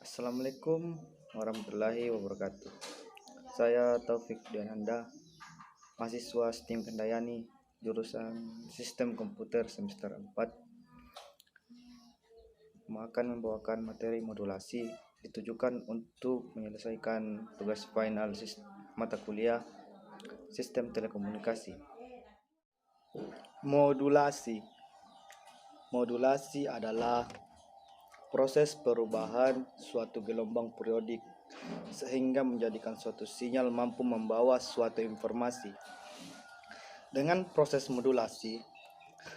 Assalamualaikum warahmatullahi wabarakatuh. Saya Taufik Diananda, mahasiswa STIM Kendayani, jurusan Sistem Komputer semester 4, akan membawakan materi modulasi ditujukan untuk menyelesaikan tugas final mata kuliah Sistem Telekomunikasi. Modulasi adalah proses perubahan suatu gelombang periodik sehingga menjadikan suatu sinyal mampu membawa suatu informasi. Dengan proses modulasi,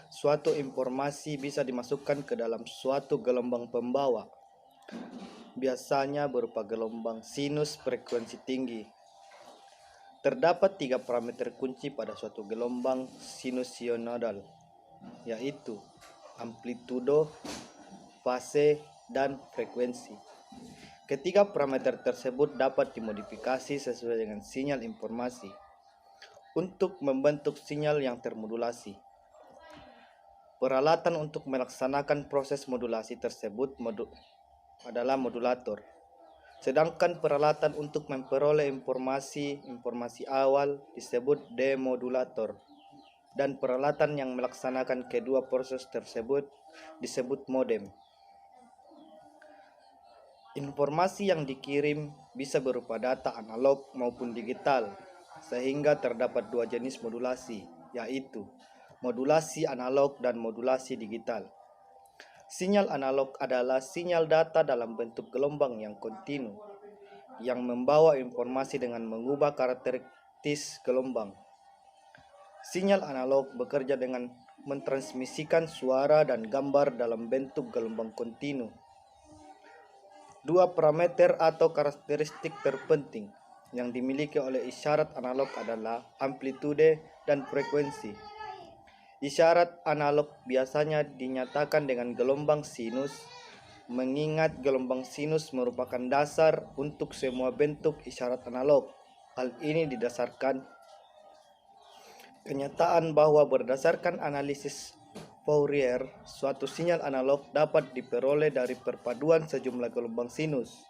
suatu informasi bisa dimasukkan ke dalam suatu gelombang pembawa, biasanya berupa gelombang sinus frekuensi tinggi. Terdapat 3 parameter kunci pada suatu gelombang sinusoidal, yaitu amplitudo, fase, dan frekuensi. Ketiga parameter tersebut dapat dimodifikasi sesuai dengan sinyal informasi untuk membentuk sinyal yang termodulasi. Peralatan untuk melaksanakan proses modulasi tersebut adalah modulator. Sedangkan peralatan untuk memperoleh informasi awal disebut demodulator. Dan peralatan yang melaksanakan kedua proses tersebut disebut modem. Informasi yang dikirim bisa berupa data analog maupun digital, sehingga terdapat 2 jenis modulasi, yaitu modulasi analog dan modulasi digital. Sinyal analog adalah sinyal data dalam bentuk gelombang yang kontinu, yang membawa informasi dengan mengubah karakteristik gelombang. Sinyal analog bekerja dengan mentransmisikan suara dan gambar dalam bentuk gelombang kontinu. 2 parameter atau karakteristik terpenting yang dimiliki oleh isyarat analog adalah amplitude dan frekuensi. Isyarat analog biasanya dinyatakan dengan gelombang sinus, mengingat gelombang sinus merupakan dasar untuk semua bentuk isyarat analog. Hal ini didasarkan kenyataan bahwa berdasarkan analisis Fourier, suatu sinyal analog dapat diperoleh dari perpaduan sejumlah gelombang sinus.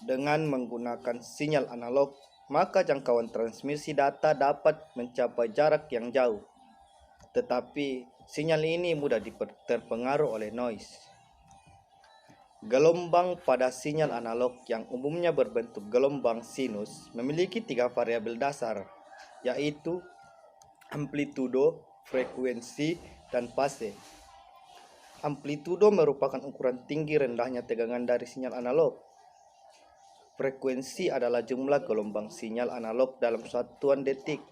Dengan menggunakan sinyal analog, maka jangkauan transmisi data dapat mencapai jarak yang jauh. Tetapi sinyal ini mudah terpengaruh oleh noise. Gelombang pada sinyal analog yang umumnya berbentuk gelombang sinus memiliki 3 variabel dasar, yaitu amplitudo, frekuensi, dan fase. Amplitudo merupakan ukuran tinggi rendahnya tegangan dari sinyal analog. Frekuensi adalah jumlah gelombang sinyal analog dalam satuan detik.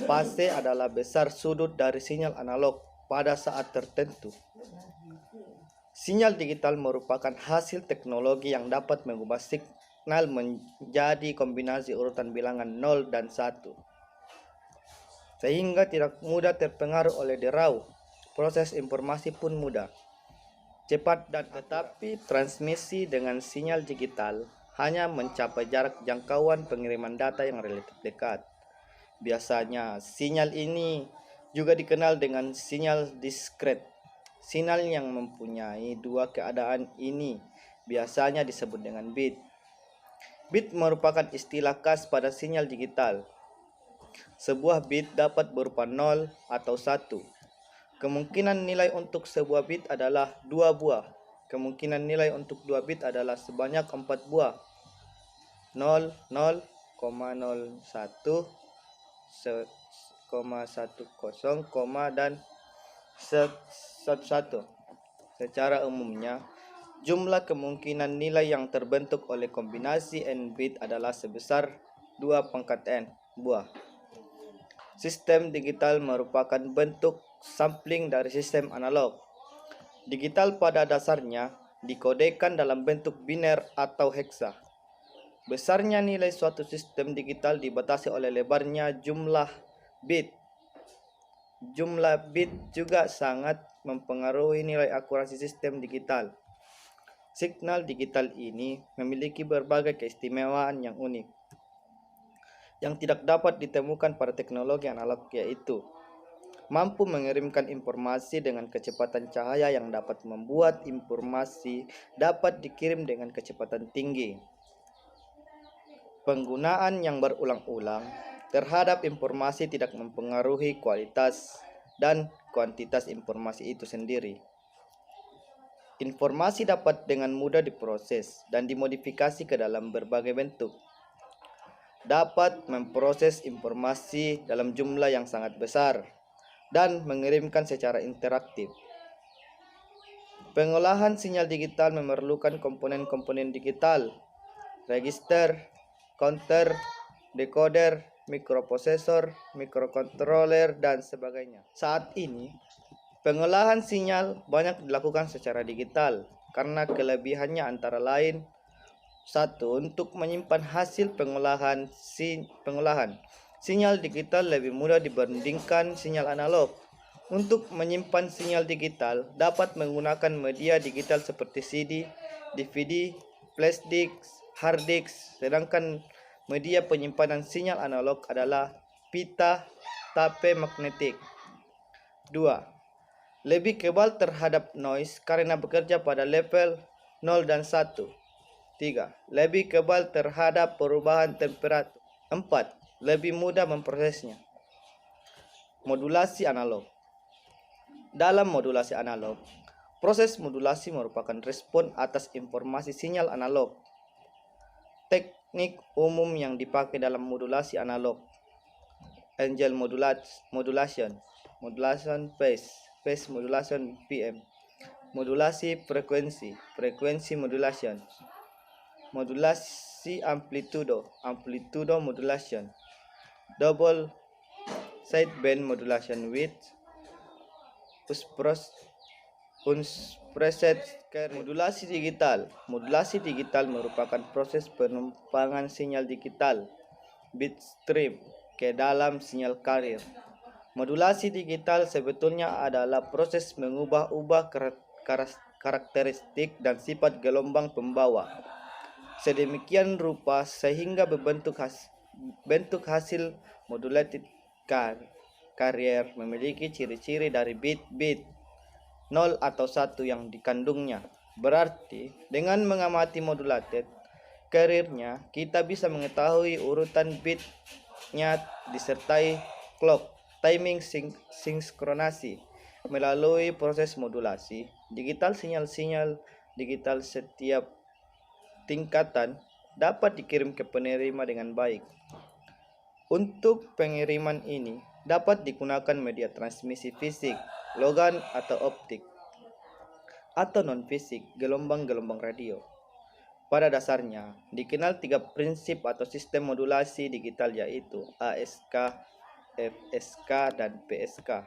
Fase adalah besar sudut dari sinyal analog pada saat tertentu. Sinyal digital merupakan hasil teknologi yang dapat mengubah signal menjadi kombinasi urutan bilangan 0 dan 1. Sehingga tidak mudah terpengaruh oleh derau. Proses informasi pun mudah, cepat, dan tetapi transmisi dengan sinyal digital hanya mencapai jarak jangkauan pengiriman data yang relatif dekat. Biasanya sinyal ini juga dikenal dengan sinyal diskret. Sinyal yang mempunyai 2 keadaan ini biasanya disebut dengan bit. Bit merupakan istilah khas pada sinyal digital. Sebuah bit dapat berupa 0 atau 1. Kemungkinan nilai untuk sebuah bit adalah 2 buah. Kemungkinan nilai untuk 2 bit adalah sebanyak 4 buah. 0, 0, 01, 10, dan 11. Secara umumnya, jumlah kemungkinan nilai yang terbentuk oleh kombinasi n bit adalah sebesar 2 pangkat n buah. Sistem digital merupakan bentuk sampling dari sistem analog. Digital pada dasarnya dikodekan dalam bentuk biner atau heksa. Besarnya nilai suatu sistem digital dibatasi oleh lebarnya jumlah bit. Jumlah bit juga sangat mempengaruhi nilai akurasi sistem digital. Signal digital ini memiliki berbagai keistimewaan yang unik, yang tidak dapat ditemukan pada teknologi analog, yaitu mampu mengirimkan informasi dengan kecepatan cahaya yang dapat membuat informasi dapat dikirim dengan kecepatan tinggi. Penggunaan yang berulang-ulang terhadap informasi tidak mempengaruhi kualitas dan kuantitas informasi itu sendiri. Informasi dapat dengan mudah diproses dan dimodifikasi ke dalam berbagai bentuk. Dapat memproses informasi dalam jumlah yang sangat besar dan mengirimkan secara interaktif. Pengolahan sinyal digital memerlukan komponen-komponen digital, register, counter, decoder, mikroprosesor, mikrokontroler, dan sebagainya. Saat ini, pengolahan sinyal banyak dilakukan secara digital karena kelebihannya antara lain: satu, untuk menyimpan hasil pengolahan. Sinyal digital lebih mudah dibandingkan sinyal analog. Untuk menyimpan sinyal digital dapat menggunakan media digital seperti CD, DVD, flash disk, hard disk, sedangkan media penyimpanan sinyal analog adalah pita, tape magnetik. 2. Lebih kebal terhadap noise karena bekerja pada level 0 dan 1. 3. Lebih kebal terhadap perubahan temperatur. 4. Lebih mudah memprosesnya. Modulasi analog. Dalam modulasi analog, proses modulasi merupakan respon atas informasi sinyal analog. Teknik umum yang dipakai dalam modulasi analog: angle modulation, modulation phase modulation PM, modulasi frekuensi modulation, modulasi amplitudo modulation, double sideband modulation with unprocessed carrier. Modulasi digital merupakan proses penumpangan sinyal digital bitstream ke dalam sinyal carrier. Modulasi digital sebetulnya adalah proses mengubah-ubah karakteristik dan sifat gelombang pembawa sedemikian rupa sehingga bentuk hasil modulated carrier memiliki ciri-ciri dari bit 0 atau 1 yang dikandungnya. Berarti dengan mengamati modulated carrier-nya, kita bisa mengetahui urutan bitnya disertai clock timing sinkronasi. Melalui proses modulasi digital, sinyal-sinyal digital setiap tingkatan dapat dikirim ke penerima dengan baik. Untuk pengiriman ini dapat digunakan media transmisi fisik, logam atau optik, atau non-fisik, gelombang-gelombang radio. Pada dasarnya, dikenal 3 prinsip atau sistem modulasi digital, yaitu ASK, FSK, dan PSK.